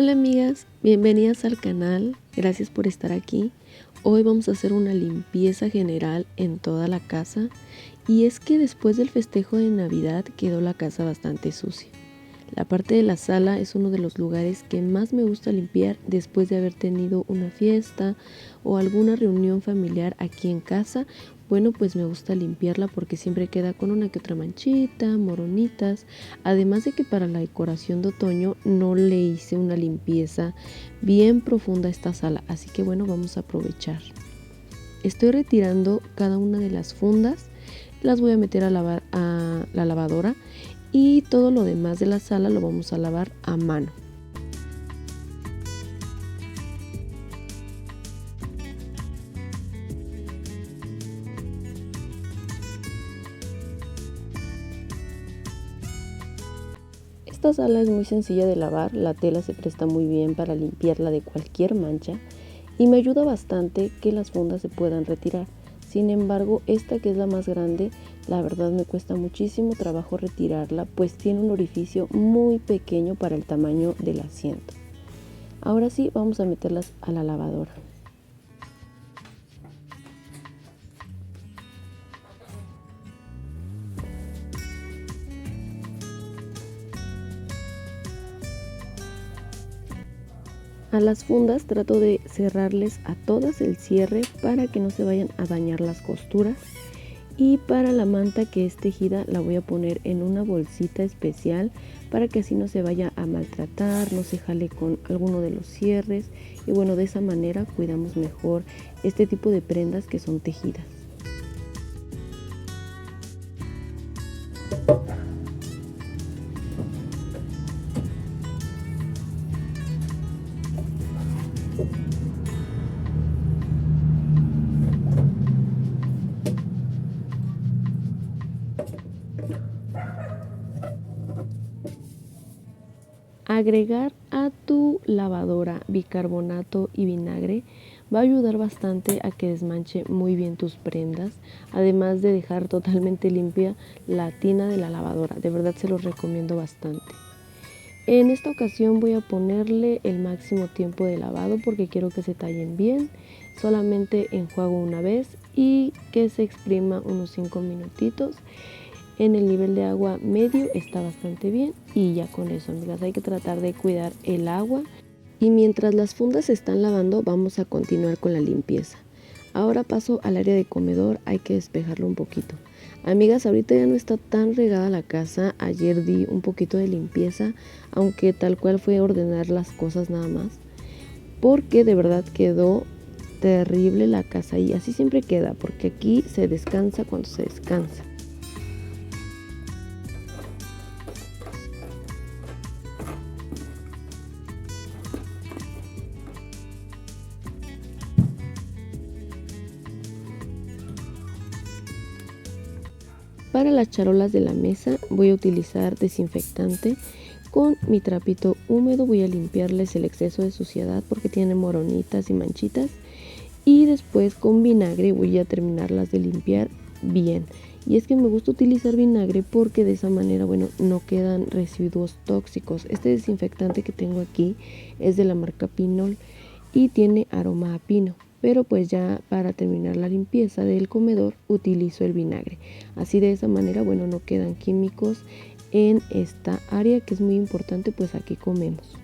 Hola amigas, bienvenidas al canal, gracias por estar aquí. Hoy vamos a hacer una limpieza general en toda la casa y es que después del festejo de Navidad quedó la casa bastante sucia. La parte de la sala es uno de los lugares que más me gusta limpiar después de haber tenido una fiesta o alguna reunión familiar aquí en casa. Bueno, pues me gusta limpiarla porque siempre queda con una que otra manchita, moronitas. Además de que para la decoración de otoño no le hice una limpieza bien profunda a esta sala. Así que bueno, vamos a aprovechar. Estoy retirando cada una de las fundas. Las voy a meter a lavar a la lavadora. Y todo lo demás de la sala lo vamos a lavar a mano. Esta sala es muy sencilla de lavar, la tela se presta muy bien para limpiarla de cualquier mancha y me ayuda bastante que las fundas se puedan retirar. Sin embargo, esta que es la más grande, la verdad me cuesta muchísimo trabajo retirarla, pues tiene un orificio muy pequeño para el tamaño del asiento. Ahora sí, vamos a meterlas a la lavadora. A las fundas trato de cerrarles a todas el cierre para que no se vayan a dañar las costuras. Y para la manta que es tejida la voy a poner en una bolsita especial para que así no se vaya a maltratar, no se jale con alguno de los cierres. Y bueno, de esa manera cuidamos mejor este tipo de prendas que son tejidas. Agregar a tu lavadora bicarbonato y vinagre va a ayudar bastante a que desmanche muy bien tus prendas, además de dejar totalmente limpia la tina de la lavadora. De verdad se los recomiendo bastante. En esta ocasión voy a ponerle el máximo tiempo de lavado porque quiero que se tallen bien. Solamente enjuago una vez y que se exprima unos 5 minutitos. En el nivel de agua medio está bastante bien y ya con eso, amigas, hay que tratar de cuidar el agua. Y mientras las fundas se están lavando, vamos a continuar con la limpieza. Ahora paso al área de comedor, hay que despejarlo un poquito. Amigas, ahorita ya no está tan regada la casa, ayer di un poquito de limpieza, aunque tal cual fue ordenar las cosas nada más, porque de verdad quedó terrible la casa y así siempre queda, porque aquí se descansa cuando se descansa. Para las charolas de la mesa voy a utilizar desinfectante. Con mi trapito húmedo voy a limpiarles el exceso de suciedad porque tienen moronitas y manchitas. Y después con vinagre voy a terminarlas de limpiar bien. Y es que me gusta utilizar vinagre porque de esa manera, bueno, no quedan residuos tóxicos. Este desinfectante que tengo aquí es de la marca Pinol y tiene aroma a pino. Pero pues ya para terminar la limpieza del comedor utilizo el vinagre. Así de esa manera, bueno, no quedan químicos en esta área que es muy importante, pues aquí comemos.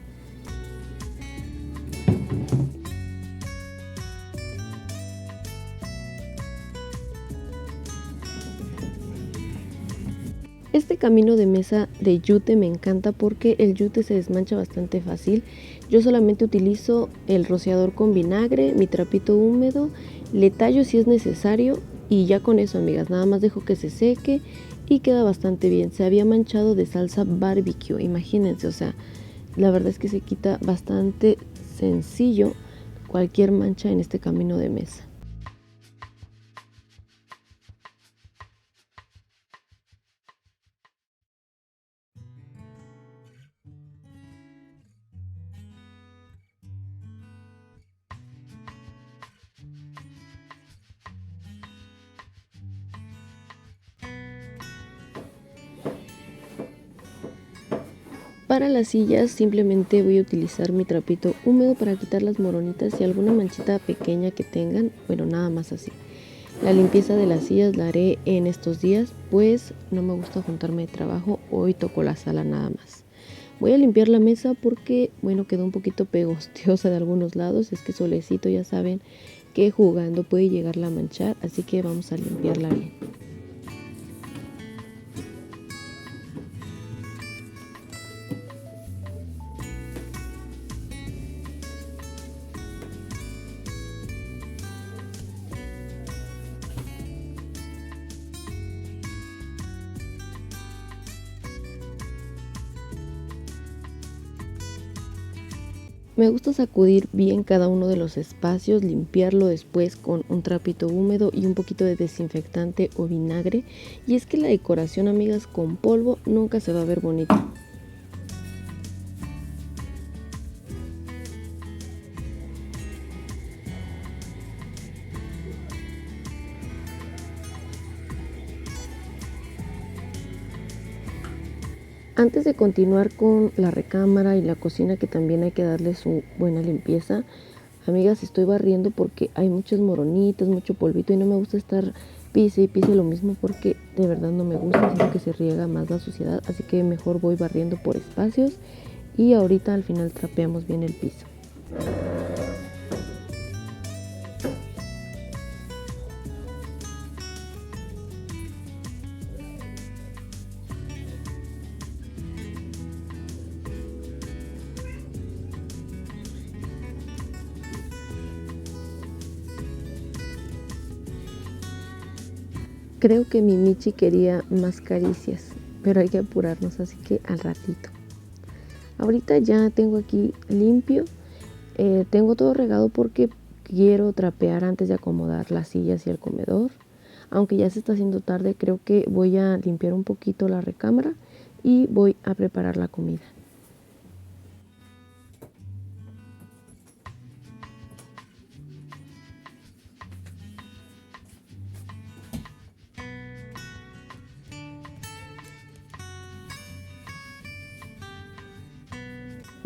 Este camino de mesa de yute me encanta porque el yute se desmancha bastante fácil. Yo solamente utilizo el rociador con vinagre, mi trapito húmedo, le tallo si es necesario y ya con eso, amigas, nada más dejo que se seque y queda bastante bien. Se había manchado de salsa barbecue, imagínense, o sea, la verdad es que se quita bastante sencillo cualquier mancha en este camino de mesa. Para las sillas simplemente voy a utilizar mi trapito húmedo para quitar las moronitas y alguna manchita pequeña que tengan, bueno, nada más así. La limpieza de las sillas la haré en estos días, pues no me gusta juntarme de trabajo, hoy tocó la sala nada más. Voy a limpiar la mesa porque, bueno, quedó un poquito pegostiosa de algunos lados, es que solecito ya saben que jugando puede llegarla a manchar, así que vamos a limpiarla bien. Me gusta sacudir bien cada uno de los espacios, limpiarlo después con un trapito húmedo y un poquito de desinfectante o vinagre. Y es que la decoración, amigas, con polvo nunca se va a ver bonita. Antes de continuar con la recámara y la cocina, que también hay que darle su buena limpieza, amigas, estoy barriendo porque hay muchas moronitas, mucho polvito y no me gusta estar pise y pise lo mismo porque de verdad no me gusta, siento que se riega más la suciedad, así que mejor voy barriendo por espacios y ahorita al final trapeamos bien el piso. Creo que mi Michi quería más caricias, pero hay que apurarnos, así que al ratito. Ahorita ya tengo aquí limpio, tengo todo regado porque quiero trapear antes de acomodar las sillas y el comedor. Aunque ya se está haciendo tarde, creo que voy a limpiar un poquito la recámara y voy a preparar la comida.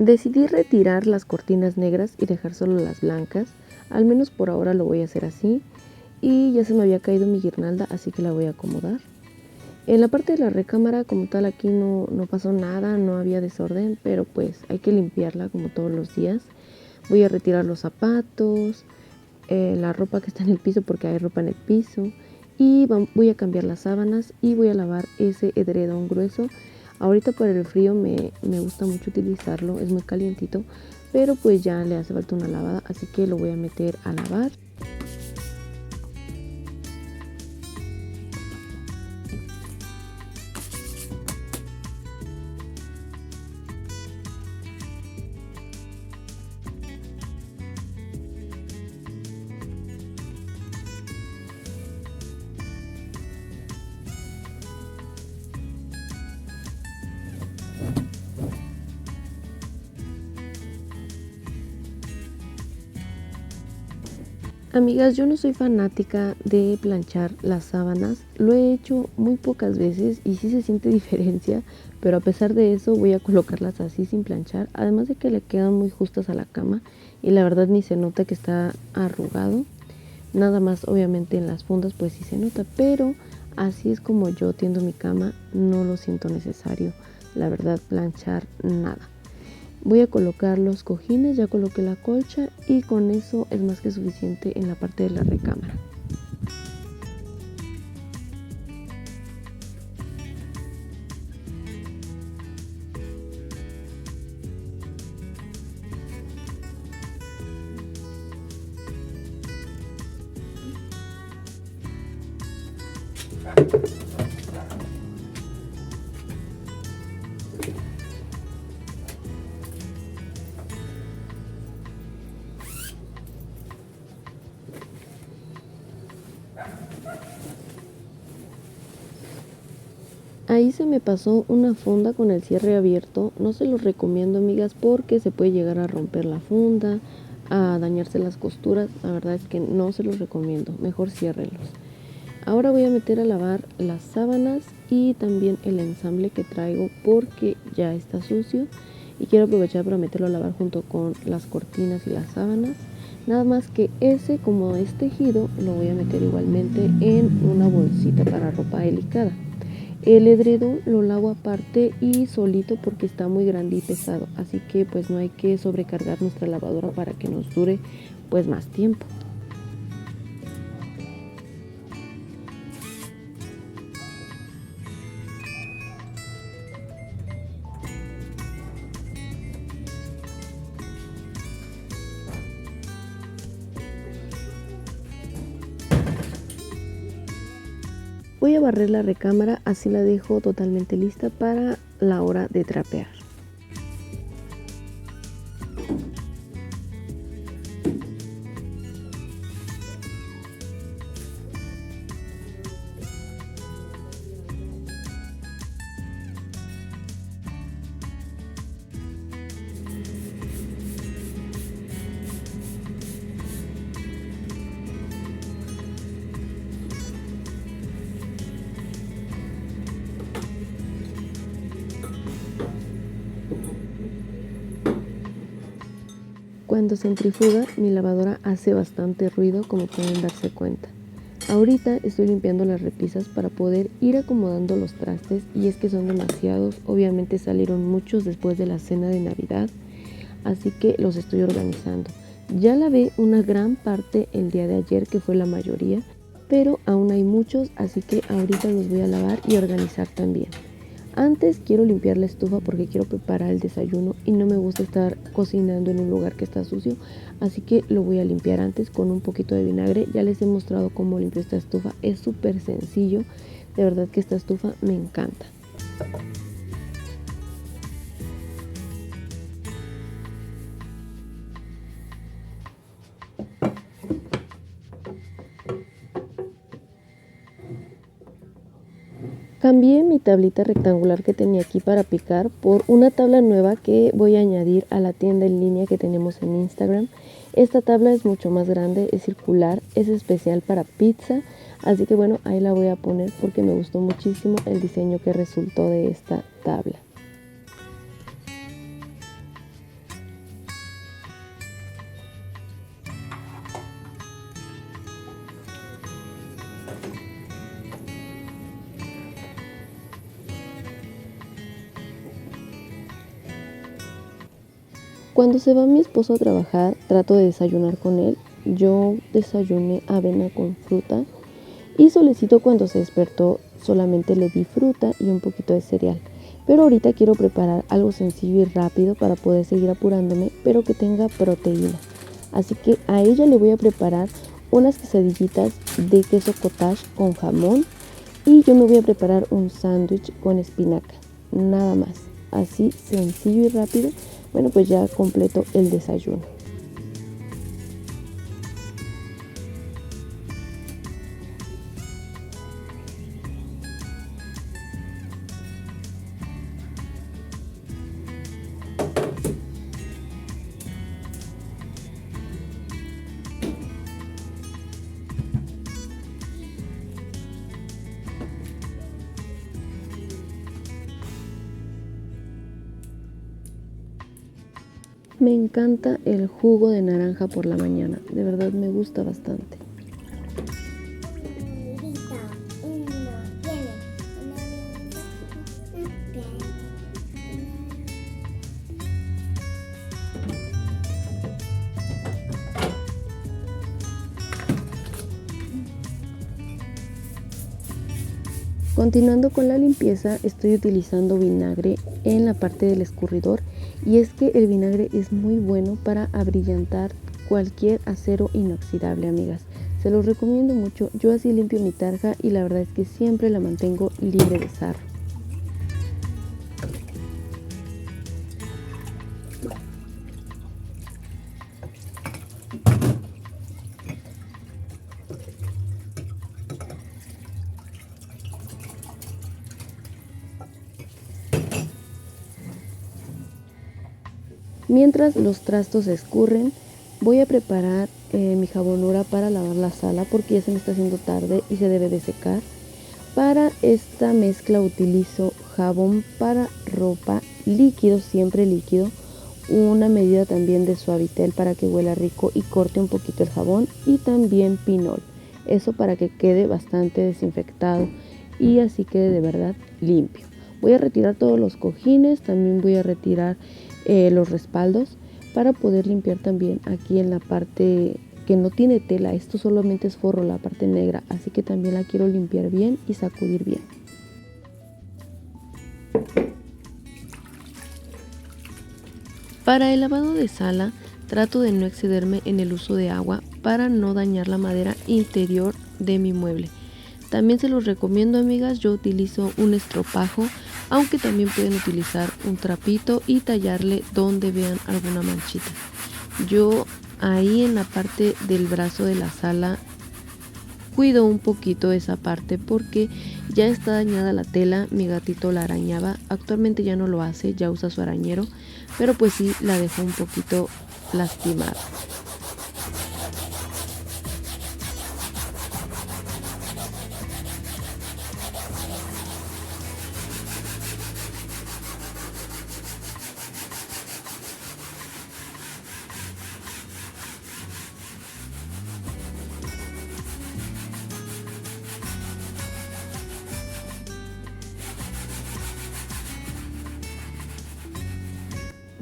Decidí retirar las cortinas negras y dejar solo las blancas, al menos por ahora lo voy a hacer así. Y ya se me había caído mi guirnalda, así que la voy a acomodar. En la parte de la recámara como tal aquí no pasó nada, no había desorden, pero pues hay que limpiarla como todos los días. Voy a retirar los zapatos, la ropa que está en el piso porque hay ropa en el piso y voy a cambiar las sábanas y voy a lavar ese edredón grueso. Ahorita por el frío me gusta mucho utilizarlo, es muy calientito, pero pues ya le hace falta una lavada, así que lo voy a meter a lavar. Amigas, yo no soy fanática de planchar las sábanas, lo he hecho muy pocas veces y sí se siente diferencia, pero a pesar de eso voy a colocarlas así sin planchar, además de que le quedan muy justas a la cama y la verdad ni se nota que está arrugado, nada más obviamente en las fundas pues sí se nota, pero así es como yo tiendo mi cama, no lo siento necesario, la verdad, planchar nada. Voy a colocar los cojines, ya coloqué la colcha y con eso es más que suficiente en la parte de la recámara. Ahí se me pasó una funda con el cierre abierto, no se los recomiendo, amigas, porque se puede llegar a romper la funda, a dañarse las costuras, la verdad es que no se los recomiendo, mejor ciérrenlos. Ahora voy a meter a lavar las sábanas y también el ensamble que traigo porque ya está sucio y quiero aprovechar para meterlo a lavar junto con las cortinas y las sábanas. Nada más que ese, como es tejido, lo voy a meter igualmente en una bolsita para ropa delicada. El edredón lo lavo aparte y solito porque está muy grande y pesado, así que pues no hay que sobrecargar nuestra lavadora para que nos dure pues más tiempo. Voy a barrer la recámara, así la dejo totalmente lista para la hora de trapear. Cuando centrifuga, mi lavadora hace bastante ruido, como pueden darse cuenta. Ahorita estoy limpiando las repisas para poder ir acomodando los trastes y es que son demasiados, obviamente salieron muchos después de la cena de Navidad, así que los estoy organizando. Ya lavé una gran parte el día de ayer, que fue la mayoría, pero aún hay muchos, así que ahorita los voy a lavar y organizar también. Antes quiero limpiar la estufa porque quiero preparar el desayuno y no me gusta estar cocinando en un lugar que está sucio, así que lo voy a limpiar antes con un poquito de vinagre. Ya les he mostrado cómo limpio esta estufa, es súper sencillo, de verdad que esta estufa me encanta. Cambié mi tablita rectangular que tenía aquí para picar por una tabla nueva que voy a añadir a la tienda en línea que tenemos en Instagram. Esta tabla es mucho más grande, es circular, es especial para pizza, así que bueno, ahí la voy a poner porque me gustó muchísimo el diseño que resultó de esta tabla. Cuando se va mi esposo a trabajar, trato de desayunar con él. Yo desayuné avena con fruta y Solecito, cuando se despertó, solamente le di fruta y un poquito de cereal. Pero ahorita quiero preparar algo sencillo y rápido para poder seguir apurándome, pero que tenga proteína. Así que a ella le voy a preparar unas quesadillitas de queso cottage con jamón y yo me voy a preparar un sándwich con espinaca. Nada más. Así sencillo y rápido. Bueno, pues ya completo el desayuno. Me encanta el jugo de naranja por la mañana, de verdad me gusta bastante. Continuando con la limpieza, estoy utilizando vinagre en la parte del escurridor y es que el vinagre es muy bueno para abrillantar cualquier acero inoxidable, amigas. Se los recomiendo mucho. Yo así limpio mi tarja y la verdad es que siempre la mantengo libre de sarro. Mientras los trastos se escurren, voy a preparar mi jabonura para lavar la sala porque ya se me está haciendo tarde y se debe de secar. Para esta mezcla utilizo jabón para ropa líquido, siempre líquido, una medida también de Suavitel para que huela rico y corte un poquito el jabón, y también pinol, eso para que quede bastante desinfectado y así quede de verdad limpio. Voy a retirar todos los cojines, también voy a retirar los respaldos para poder limpiar también aquí en la parte que no tiene tela. Esto solamente es forro, la parte negra, así que también la quiero limpiar bien y sacudir bien. Para el lavado de sala trato de no excederme en el uso de agua para no dañar la madera interior de mi mueble. También se los recomiendo, amigas, yo utilizo un estropajo, aunque también pueden utilizar un trapito y tallarle donde vean alguna manchita. Yo ahí en la parte del brazo de la sala cuido un poquito esa parte porque ya está dañada la tela, mi gatito la arañaba, actualmente ya no lo hace, ya usa su arañero, pero pues sí la dejó un poquito lastimada.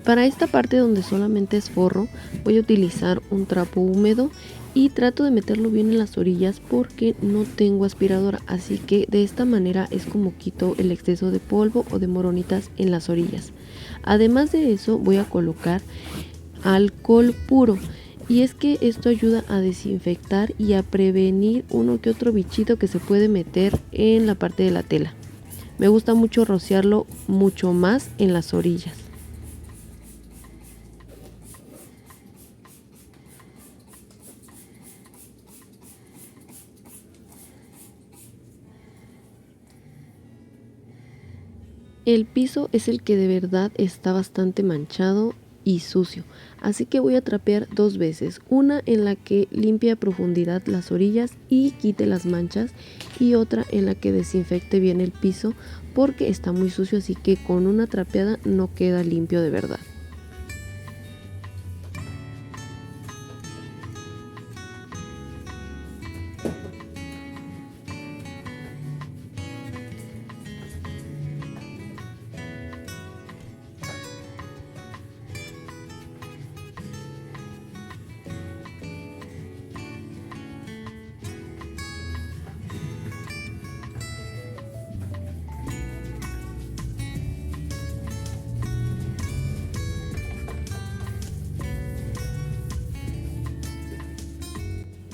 Para esta parte donde solamente es forro, voy a utilizar un trapo húmedo y trato de meterlo bien en las orillas porque no tengo aspiradora, así que de esta manera es como quito el exceso de polvo o de moronitas en las orillas. Además de eso voy a colocar alcohol puro, y es que esto ayuda a desinfectar y a prevenir uno que otro bichito que se puede meter en la parte de la tela. Me gusta mucho rociarlo mucho más en las orillas. El piso es el que de verdad está bastante manchado y sucio, así que voy a trapear dos veces, una en la que limpie a profundidad las orillas y quite las manchas, y otra en la que desinfecte bien el piso porque está muy sucio, así que con una trapeada no queda limpio de verdad.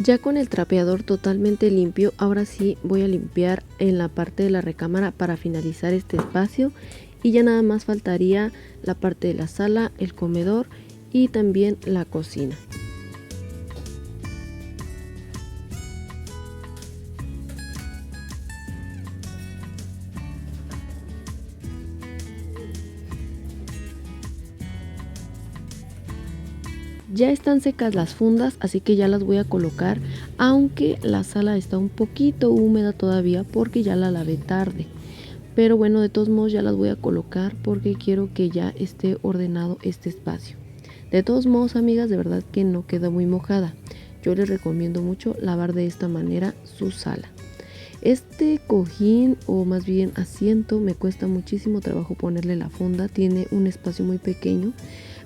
Ya con el trapeador totalmente limpio, ahora sí voy a limpiar en la parte de la recámara para finalizar este espacio, y ya nada más faltaría la parte de la sala, el comedor y también la cocina. Ya están secas las fundas, así que ya las voy a colocar, aunque la sala está un poquito húmeda todavía porque ya la lavé tarde. Pero bueno, de todos modos ya las voy a colocar porque quiero que ya esté ordenado este espacio. De todos modos, amigas, de verdad que no queda muy mojada. Yo les recomiendo mucho lavar de esta manera su sala. Este cojín, o más bien asiento, me cuesta muchísimo trabajo ponerle la funda, tiene un espacio muy pequeño,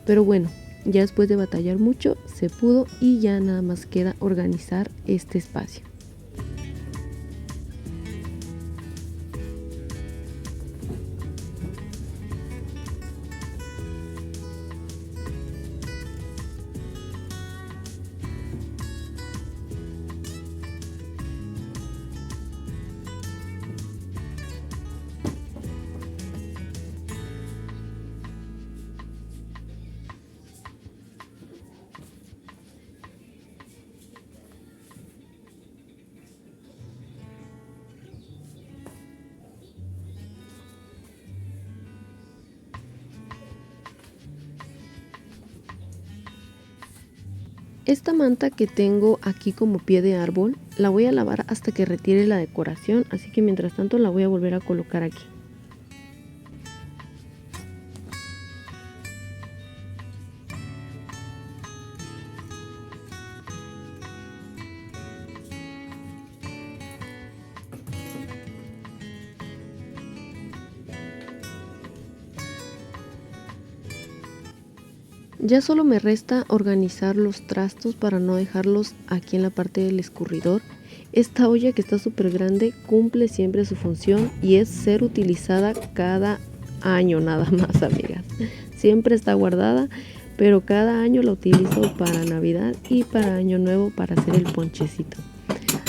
pero bueno, ya después de batallar mucho se pudo y ya nada más queda organizar este espacio. Esta manta que tengo aquí como pie de árbol, la voy a lavar hasta que retire la decoración, así que mientras tanto la voy a volver a colocar aquí. Ya solo me resta organizar los trastos para no dejarlos aquí en la parte del escurridor. Esta olla que está súper grande cumple siempre su función y es ser utilizada cada año nada más, amigas. Siempre está guardada, pero cada año la utilizo para Navidad y para Año Nuevo para hacer el ponchecito.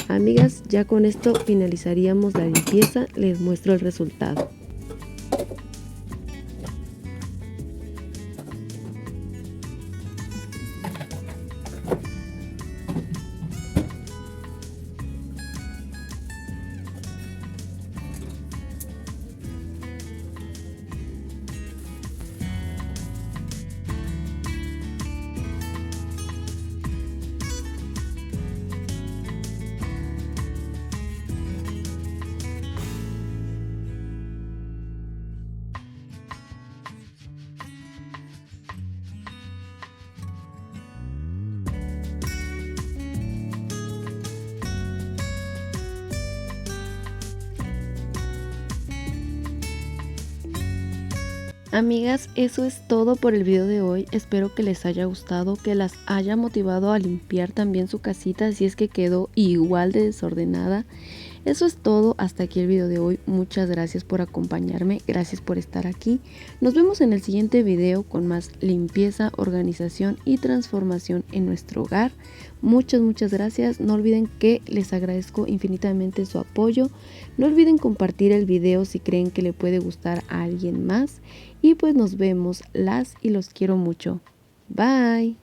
Amigas, ya con esto finalizaríamos la limpieza, les muestro el resultado. Amigas, eso es todo por el video de hoy. Espero que les haya gustado, que las haya motivado a limpiar también su casita si es que quedó igual de desordenada. Eso es todo, hasta aquí el video de hoy. Muchas gracias por acompañarme, gracias por estar aquí. Nos vemos en el siguiente video con más limpieza, organización y transformación en nuestro hogar. Muchas gracias. No olviden que les agradezco infinitamente su apoyo. No olviden compartir el video si creen que le puede gustar a alguien más. Y pues nos vemos, las y los quiero mucho. Bye.